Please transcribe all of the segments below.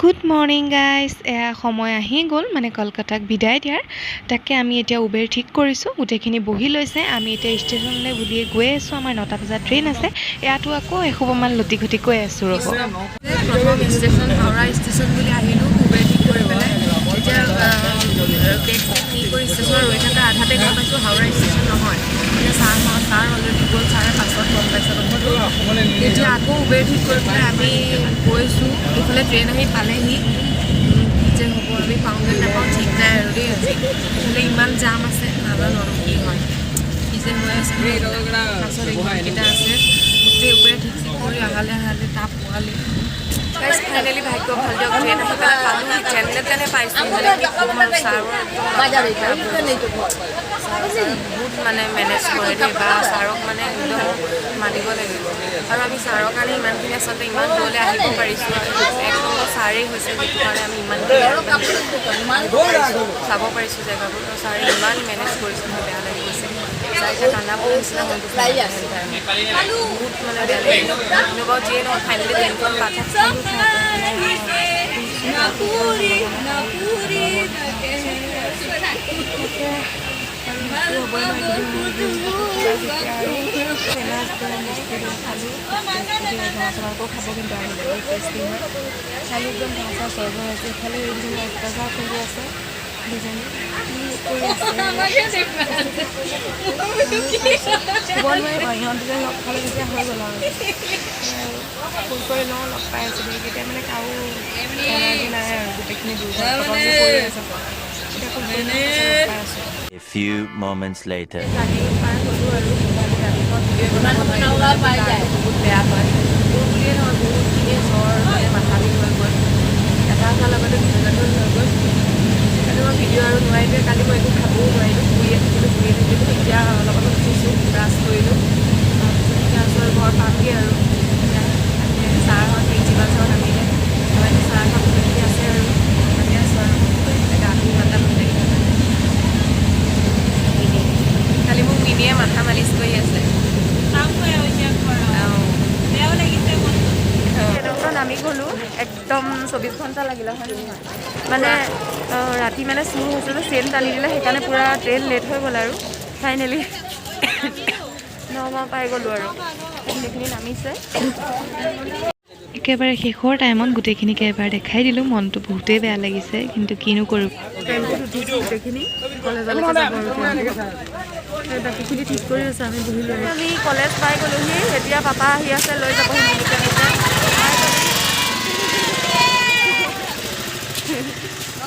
Good morning guys এয়া সময় আহি গ'ল মানে কলকাতাক বিদায় দিয়াৰ তাকে আমি এতিয়া উবেৰ ঠিক কৰিছোঁ গোটেইখিনি বহি লৈছে আমি এতিয়া ষ্টেচনলৈ বুলিয়ে গৈ আছোঁ আমাৰ 9টা বজাত ট্ৰেইন আছে ইয়াতো আকৌ এসোপামান লটি ঘটি গৈ আছোঁ ৰ'ব প্ৰথম ষ্টেচন হাওৰা ষ্টেচন বুলি আহিলোঁ উবেৰ ঠিক কৰি পেলাই এতিয়া বেগ চেগ নি কৰি ষ্টেচনত ৰৈ থকা আধাতে গম পাইছোঁ হাওৰা ষ্টেচন নহয় এতিয়া ছাৰ অলৰেডি গ'ল ছাৰে পাছত গম পাইছে কথাটো এতিয়া আকৌ উবেৰ ঠিক কৰি পেলাই আমি গৈছোঁ এইফালে ট্ৰেইন আহি পালেহি কি যে হ'ব আমি পাওঁগৈ নাপাওঁ ঠিক নাই আৰু দেই আজি এইফালে ইমান জাম আছে নাজানো আৰু কি হয় কি যে হৈ আছে পাছত এইকেইটা আছে গোটেই উবেৰ ঠিক ঠিক কৰি আহালে তাপ পোৱালি ফাইনেলি ভাগ্য ভাল দিয়ক ট্ৰেইন আহি পেলাই পালোঁ যেনে তেনে পাইছোঁ মানে কি ক'ম আৰু ছাৰৰ বহুত মানে মেনেজ কৰে দেই বা ছাৰক মানে একদম মানিব লাগিব আৰু আমি ছাৰৰ কাৰণে ইমানখিনি আচলতে ইমান দূৰলৈ আহিব পাৰিছোঁ আৰু এক নম্বৰ ছাৰেই হৈছে যিটো কাৰণে আমি ইমানখিনি চাব পাৰিছোঁ জেগাবোৰ আৰু ছাৰে ইমান মেনেজ কৰিছে মোৰ বেয়া লাগি গৈছে ছাৰ এতিয়া কান্দা পোৱাৰ নিচিনা হৈ গৈছে বহুত মানে বেয়া লাগিলে কিন্তু বাৰু যিয়ে নহয় ফাইনেলি ট্ৰেইনখন পাঠাক খাব কিন্তু আহিলে টেষ্টি হয় খালি একদম ভাষা চৰ্বৰ আছে এফালে অত্যাচাৰ কৰি আছে দুজনী ইহঁতে লগ খালে তেতিয়া হৈ গ'ল আৰু ফোন কৰি লওঁ লগ পাই আছোঁ তেতিয়া মানে কাৰো এনাৰ্জি নাই আৰু গোটেইখিনি দূৰ কৰি আছে এতিয়া ফোন কৰি লগ পাই আছোঁ A few moments later. গাড়ী পাৰ হ'লোঁ আৰু বহুত বেয়া হয় মোৰ বুলিয়ে নহয় বহুতখিনি জ্বৰ মানে মাথা বিষ হৈ গ'ল এটা ভাল লগতে ভিডিঅ'টো হৈ গ'ল সেইকাৰণে মই ভিডিঅ' আৰু নোৱাৰিলোৱে কালি মই একো খাবও নোৱাৰিলোঁ শুয়ে থাকিলোঁ এতিয়া অলপ অলপ উঠিছোঁ ব্ৰাছ কৰিলোঁ তাৰপিছত এতিয়া আছোঁ আৰু ঘৰ পামগৈ আৰু এতিয়া চাহত প্ৰিন্সিপাল ছাৰ নামিলে মই এতিয়া চাহ খাব মেলি আছে আৰু তাতে আছোঁ আৰু গাটো ইমান এটা ভাল লাগি থকা কালি মোক মিনিয়ে মাথা মালিচ কৰি আছে নামি গ'লোঁ একদম 24 ঘণ্টা লাগিলে হয় নহয় মানে ৰাতি মানে চুৰ হৈছিল চেইন টানি দিলে সেইকাৰণে পূৰা ট্ৰেইন লেট হৈ গ'ল আৰু ফাইনেলি নগাঁও পাই গ'লোঁ আৰু সেইখিনি নামিছে একেবাৰে শেষৰ টাইমত গোটেইখিনিকে এবাৰ দেখাই দিলোঁ মনটো বহুতেই বেয়া লাগিছে কিন্তু কিনো কৰোঁ ট্ৰেইনটোত উঠিছোঁ গোটেইখিনি কলেজলৈকে যাব আৰু বাকীখিনি ঠিক কৰি আছে আমি বহিলোঁ আমি কলেজ পাই গ'লোহি এতিয়া পাপা আহি আছে লৈ যাবহি মেডিকেল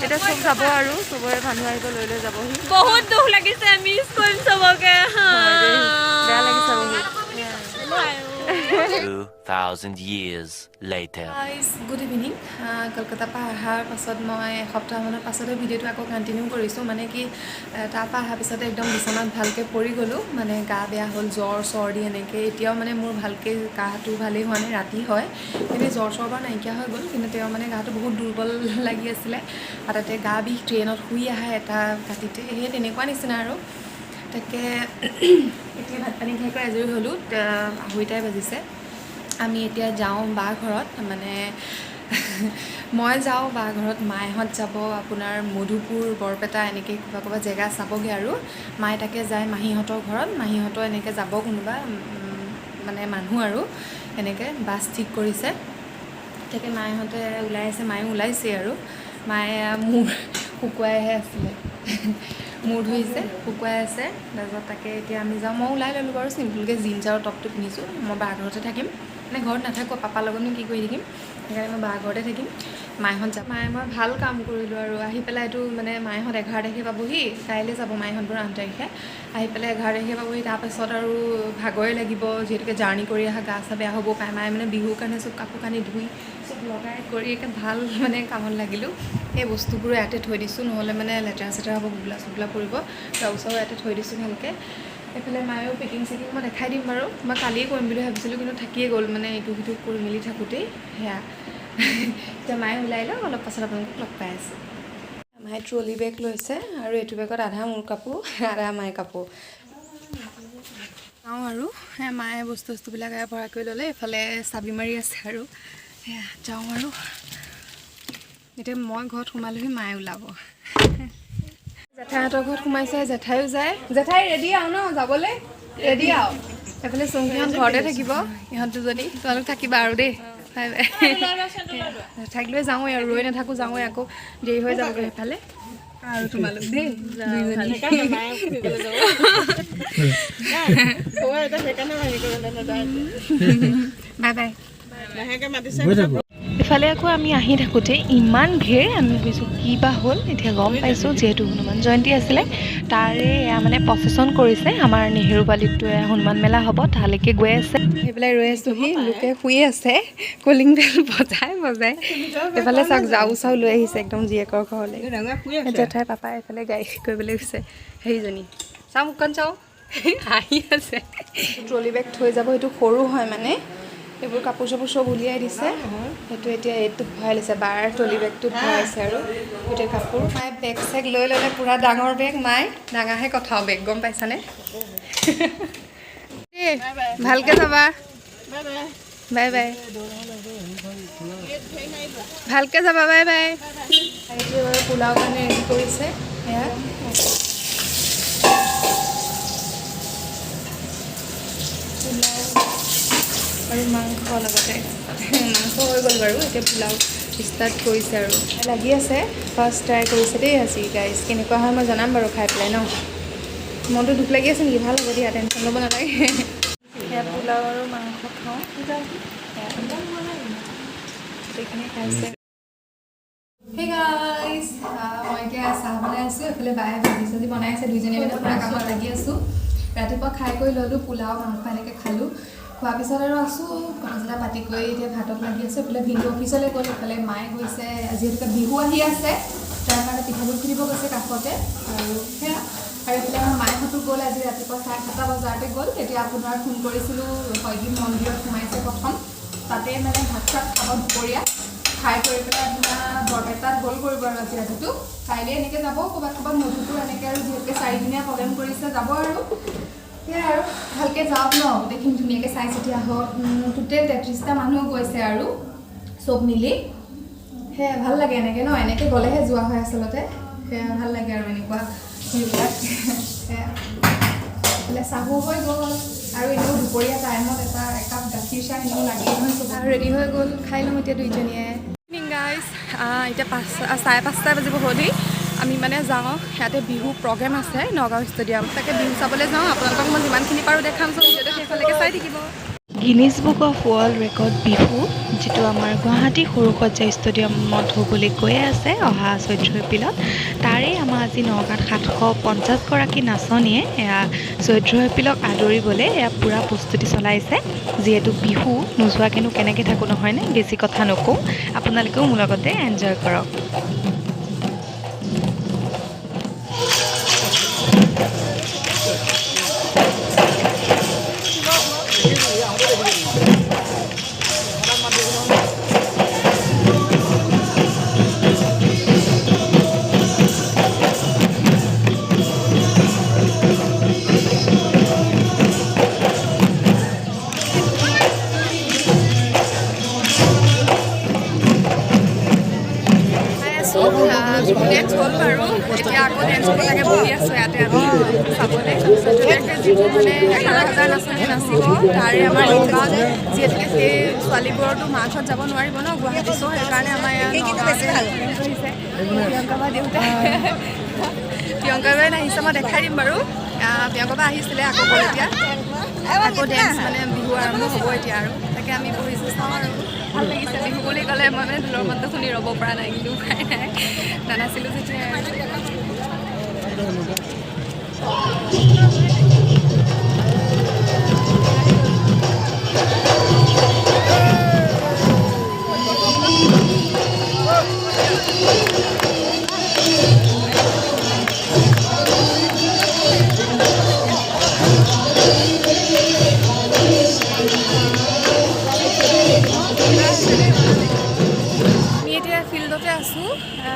এতিয়া চব যাব আৰু চবৰে মানুহ আহিব লৈ যাবহি বহুত দুখ লাগিছে মিছ কৰিম চবকে বেয়া লাগিছে বহুত 2,000 years later. গুড ইভিনিং কলকাতাৰ পৰা অহাৰ পাছত মই এসপ্তাহমানৰ পাছতে ভিডিঅ'টো আকৌ কণ্টিনিউ কৰিছোঁ মানে কি তাৰপৰা অহাৰ পিছতে একদম বিচনাত ভালকৈ পৰি গ'লোঁ মানে গা বেয়া হ'ল জ্বৰ চৰ্দি এনেকৈ এতিয়াও মানে মোৰ ভালকৈ গাটো ভালেই হোৱা নাই ৰাতি হয় এনেই জ্বৰ চৰ বাৰু নাইকিয়া হৈ গ'ল কিন্তু তেওঁ মানে গাটো বহুত দুৰ্বল লাগি আছিলে আৰু তাতে গা বিষ ট্ৰেইনত শুই আহা এটা ৰাতিতে সেই তেনেকুৱা নিচিনা আৰু তাকে এতিয়া ভাত পানী খাই কৰি আজৰি হ'লোঁ 2:30 বাজিছে আমি এতিয়া যাওঁ বা ঘৰত মানে মই যাওঁ বা ঘৰত মায়েহঁত যাব আপোনাৰ মধুপুৰ বৰপেটা এনেকৈ ক'ৰবাত জেগা চাবগৈ আৰু মায়ে তাকে যায় মাহীহঁতৰ ঘৰত মাহীহঁতৰ এনেকৈ যাব কোনোবা মানে মানুহ আৰু এনেকৈ বাছ ঠিক কৰিছে তাকে মায়েহঁতে ওলাই আছে মায়েও ওলাইছে আৰু মায়ে মূৰ শুকুৱাইহে আছিলে মূৰ ধুইছে শুকুৱাই আছে তাৰপিছত তাকে এতিয়া আমি যাওঁ মই ওলাই ল'লোঁ বাৰু চিম্পুলকৈ জিন্স আৰু টপটো পিন্ধিছোঁ মই বা ঘৰতে থাকিম মানে ঘৰত নাথাকোঁ পাপাৰ লগতনো কি কৰি থাকিম সেইকাৰণে মই বা ঘৰতে থাকিম মায়েহঁত যাব মায়ে মই ভাল কাম কৰিলোঁ আৰু আহি পেলাইতো মানে মায়েহঁত 11 তাৰিখে পাবহি কাইলৈ যাব মায়েহঁতবোৰ 8 তাৰিখে আহি পেলাই 11 তাৰিখে পাবহি তাৰপাছত আৰু ভাগৰে লাগিব যিহেতুকে জাৰ্ণি কৰি অহা গা চা বেয়া হ'ব পাৰে মায়ে মানে বিহুৰ কাৰণে চব কাপোৰ কানি ধুই চব লগাই কৰি একে ভাল মানে কামত লাগিলোঁ এই বস্তুবোৰো ইয়াতে থৈ দিছোঁ নহ'লে মানে লেতেৰা চেতেৰা হ'ব গুগলা চুগলা পৰিব ব্লাউজৰো ইয়াতে থৈ দিছোঁ ভালকৈ এইফালে মায়েও পেকিং চেকিং মই দেখাই দিম বাৰু মই কালিয়ে কৰিম বুলি ভাবিছিলোঁ কিন্তু থাকিয়ে গ'ল মানে ইটো সিটো কৰি মেলি থাকোঁতেই সেয়া এতিয়া মায়ে ওলাই লওক অলপ পাছত আপোনালোকক লগ পাই আছোঁ মায়ে ট্ৰলি বেগ লৈছে আৰু এইটো বেগত আধা মোৰ কাপোৰ আধা মায়ে কাপোৰ যাওঁ আৰু সেয়া মায়ে বস্তুবিলাক ভৰাই কৰি ল'লে এইফালে চাবি মাৰি আছে আৰু সেয়া যাওঁ আৰু এতিয়া মই ঘৰত সোমালোহি মায়ে ওলাব জেঠাইহঁতৰ ঘৰত সোমাইছে জেঠাইও যায় জেঠাই ৰেডি আৰু ন যাবলৈ ৰেডি আৰু এইফালে চুমকিহঁত ঘৰতে থাকিব ইহঁত দুজনী তোমালোক থাকিবা আৰু দেই বাই বাই জেঠাইক লৈ যাওঁৱে আৰু ৰৈ নাথাকোঁ যাওঁৱে আকৌ দেৰি হৈ যাবগৈ সেইফালে আৰু তোমালোক দেই বাই বাই ইফালে আকৌ আমি আহি থাকোঁতে ইমান ভিৰ আমি ভাবিছোঁ কি বা হ'ল এতিয়া গম পাইছোঁ যিহেতু হনুমান জয়ন্তী আছিলে তাৰে এয়া মানে প্ৰচেছন কৰিছে আমাৰ নেহেৰুবালিতটো এয়া হনুমান মেলা হ'ব তালৈকে গৈ আছে সেইফালে ৰৈ আছোঁহি লোকে শুই আছে কলিং বেল বজাই বজাই এইফালে চাওক যাও চাও লৈ আহিছে একদম জীয়েকৰ ঘৰলৈ জেঠাই পাপাই এইফালে গাড়ী কৰিবলৈ গৈছে সেইজনী চাওঁ মুখখন চাওঁ আহি আছে ট্ৰলি বেগ থৈ যাব সেইটো সৰু হয় মানে এইবোৰ কাপোৰ চাপোৰ চব উলিয়াই দিছে সেইটো এতিয়া এইটোত ভৰাই লৈছে বাৰ ট্ৰলি বেগটোত ভৰাইছে আৰু গোটেই কাপোৰ মায়ে বেগ চেগ লৈ ল'লে পূৰা ডাঙৰ বেগ মায়ে ডাঙাহে কথাও বেগ গম পাইছানে ভালকৈ যাবা বাই বাই ভালকৈ যাবা বাই বাই এইটো বাৰু পোলাও কাৰণে ৰেডি কৰিছে সেয়া পোলাও আৰু মাংস লগতে মাংস হৈ গ'ল বাৰু এতিয়া পোলাও ষ্টাৰ্ট কৰিছে আৰু লাগি আছে ফাৰ্ষ্ট ট্ৰাই কৰিছে দেই আজি গাইজ কেনেকুৱা হয় মই জনাম বাৰু খাই পেলাই ন মনটো দুখ লাগি আছে নেকি ভাল হ'ব দিয়া টেনশ্যন ল'ব নালাগে সেয়া পোলাও আৰু মাংস খাওঁ গোটেইখিনি খাইছে Hey guys, মই এতিয়া চাহ বনাই আছোঁ এইফালে বায়ে ভাজি চাজি বনাই আছে দুইজনী মানে পুৰা কামত লাগি আছোঁ ৰাতিপুৱা খাই কৰি ল'লোঁ পোলাও মাংস এনেকৈ খালোঁ খোৱাৰ পিছত আৰু আছোঁ কথা চথা পাতি কৰি এতিয়া ভাতত লাগি আছোঁ এইফালে ভিনদেউ অফিচলৈ গ'ল এইফালে মায়ে গৈছে যিহেতুকে বিহু আহি আছে তাৰ কাৰণে পিঠাগুড়ি খুলিব গৈছে কাষতে আৰু সেয়া আৰু এইফালে আমাৰ মায়েহঁতো গ'ল আজি ৰাতিপুৱা 7:30 বজাতে গ'ল তেতিয়া আপোনাৰ ফোন কৰিছিলোঁ হয়গ্ৰীৱ মন্দিৰত সোমাইছে প্ৰথম তাতে মানে ভাত চাত খাব দুপৰীয়া খাই কৰি পেলাই আপোনাৰ বৰপেটাত গ'ল কৰিব আৰু আজি ৰাতিটো কাইলৈ এনেকৈ যাব ক'ৰবাত মধুপুৰ এনেকৈ আৰু যিহেতুকে 4 দিনীয়া প্ৰগ্ৰেম কৰিছে যাব আৰু সেয়াই আৰু ভালকৈ যাওক ন গোটেইখিনি ধুনীয়াকৈ চাই চিতি আহক টোটেল 33টা মানুহ গৈছে আৰু চব মিলি সেয়া ভাল লাগে এনেকৈ ন এনেকৈ গ'লেহে যোৱা হয় আচলতে সেয়া ভাল লাগে আৰু এনেকুৱা সেইবিলাক সেয়া এইফালে চাহো হৈ গ'ল আৰু এনেও দুপৰীয়া টাইমত একাপ গাখীৰ চাহ এনেও লাগেই নহয় চব ৰেডি হৈ গ'ল খাই লওঁ এতিয়া দুইজনীয়ে গাইজ এতিয়া 5:30 বাজিব হ'লেই আমি মানে যাওঁ ইয়াতে বিহু প্ৰগ্ৰেম আছে নগাঁও ষ্টেডিয়াম তাকে বিহু চাবলৈ যাওঁ আপোনালোকক মই যিমানখিনি পাৰোঁ দেখাম চব ভিডিঅ'টো সেইফালেকে চাই থাকিব Guinness book of world record Bihu যিটো আমাৰ গুৱাহাটী সৰুসজ্জা ষ্টেডিয়ামত হ'বলৈ গৈ আছে অহা 14 এপ্ৰিলত তাৰে আমাৰ আজি নগাঁৱত 750গৰাকী নাচনীয়ে এয়া 14 এপ্ৰিলক আদৰিবলৈ এয়া পূৰা প্ৰস্তুতি চলাইছে যিহেতু বিহু নোযোৱাকেনো কেনেকৈ থাকোঁ নহয়নে বেছি কথা নকওঁ আপোনালোকেও মোৰ লগতে এনজয় কৰক ডেন্স হ'ল বাৰু এতিয়া আকৌ ডেন্স কৰিব লাগে বহি আছোঁ ইয়াতে আমি চাবলৈ যিবোৰ মানে 11,000 নাচনী নাচিব তাৰে আমাৰ নগাঁৱত যিহেতুকে সেই ছোৱালীবোৰতো মাৰ্চত যাব নোৱাৰিব ন গুৱাহাটী চ' সেইকাৰণে আমাৰ ইয়াত নগাঁৱতে কৰিছে প্ৰিয়ংকা দেউতাই প্ৰিয়ংকা বাই আহিছে মই দেখাই দিম বাৰু প্ৰিয়ংকা বা আহিছিলে আকৌ গ'ল এতিয়া আকৌ ডেন্স মানে বিহু আৰম্ভ হ'ব এতিয়া আৰু তাকে আমি বহিছোঁ চাওঁ আৰু ভাল লাগিছে বিহু বুলি ক'লে মই মানে ঢোলৰ মাতটো শুনি ৰ'ব পৰা নাই কিন্তু উপায় নাই নানাছিলোঁ যেতিয়া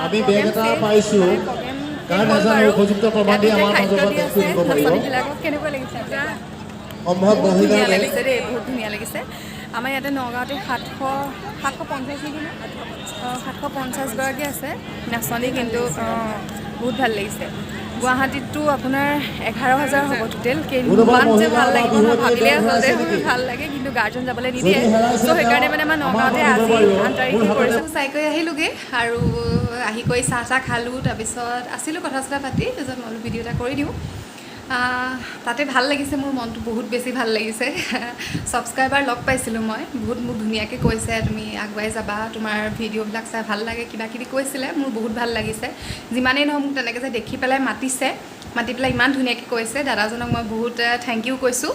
আমি বেগ এটা পাইছোঁ কাৰণ এজন উপযুক্ত প্ৰমাণী আমাৰ মাজত দিব পাৰিব কেনেকুৱা লাগিছে সম্ভৱ মহিলাৰ দেই বহুত ধুনীয়া লাগিছে আমাৰ ইয়াতে নগাঁৱতে 750 নেকি 750 গৰাকী আছে নাচনী কিন্তু বহুত ভাল লাগিছে গুৱাহাটীততো আপোনাৰ 11,000 হ'ব টোটেল কিমান যে ভাল লাগিব ন ভাবিলে আচলতে ভাল লাগে কিন্তু গাৰ্জন যাবলৈ নিদিয়ে চ' সেইকাৰণে মানে মই নগাঁৱতে আজি 8 তাৰিখে কৰিছোঁ চাই কৰি আহিলোগৈ আৰু আহি কৰি চাহ খালোঁ তাৰপিছত আছিলোঁ কথা চথা পাতি তাৰপিছত মই ভিডিঅ' এটা কৰি দিওঁ তাতে ভাল লাগিছে মোৰ মনটো বহুত বেছি ভাল লাগিছে ছাবস্ক্ৰাইবাৰ লগ পাইছিলোঁ মই বহুত মোক ধুনীয়াকৈ কৈছে তুমি আগুৱাই যাবা তোমাৰ ভিডিঅ'বিলাক চাই ভাল লাগে কিবা কিবি কৈছিলে মোৰ বহুত ভাল লাগিছে যিমানেই নহওক মোক তেনেকৈ যে দেখি পেলাই মাতি পেলাই ইমান ধুনীয়াকৈ কৈছে দাদাজনক মই বহুত থেংক ইউ কৈছোঁ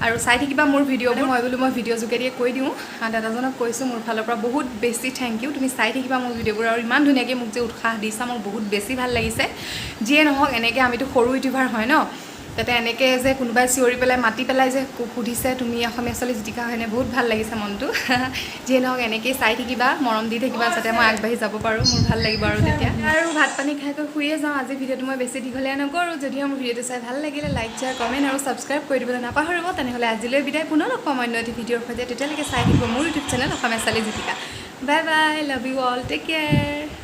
আৰু চাই থাকিবা মোৰ ভিডিঅ'বোৰ মই বোলো মই ভিডিঅ' যোগেদিয়ে কৈ দিওঁ দাদাজনক কৈছোঁ মোৰ ফালৰ পৰা বহুত বেছি থেংক ইউ তুমি চাই থাকিবা মোৰ ভিডিঅ'বোৰ আৰু ইমান ধুনীয়াকৈ মোক যে উৎসাহ দিছা মোৰ বহুত বেছি ভাল লাগিছে যিয়ে নহওক এনেকৈ আমিতো সৰু ইউটিউবাৰ হয় ন তাতে এনেকৈ যে কোনোবাই চিঞৰি পেলাই মাতি পেলাই যে সুধিছে তুমি অসমীয়া ছোৱালী জ্যোতিকা হয়নে বহুত ভাল লাগিছে মনটো যিয়ে নহওক এনেকৈয়ে চাই থাকিবা মৰম দি থাকিবা যাতে মই আগবাঢ়ি যাব পাৰোঁ মোৰ ভাল লাগিব আৰু তেতিয়া আৰু ভাত পানী খাই শুয়ে যাওঁ আজি ভিডিঅ'টো মই বেছি দীঘলীয়া নকৰোঁ যদিও মোৰ ভিডিঅ'টো চাই ভাল লাগিলে লাইক শ্বেয়াৰ কমেণ্ট আৰু ছাবস্ক্ৰাইব কৰি দিবলৈ নাপাহৰিব তেনেহ'লে আজিলৈ বিদায় পুনৰ লগ পাম অন্য এটি ভিডিঅ'ৰ সৈতে তেতিয়ালৈকে চাই থাকিব মোৰ ইউটিউব চেনেল অসমীয়া ছোৱালী Jyotika bye bye love you all take care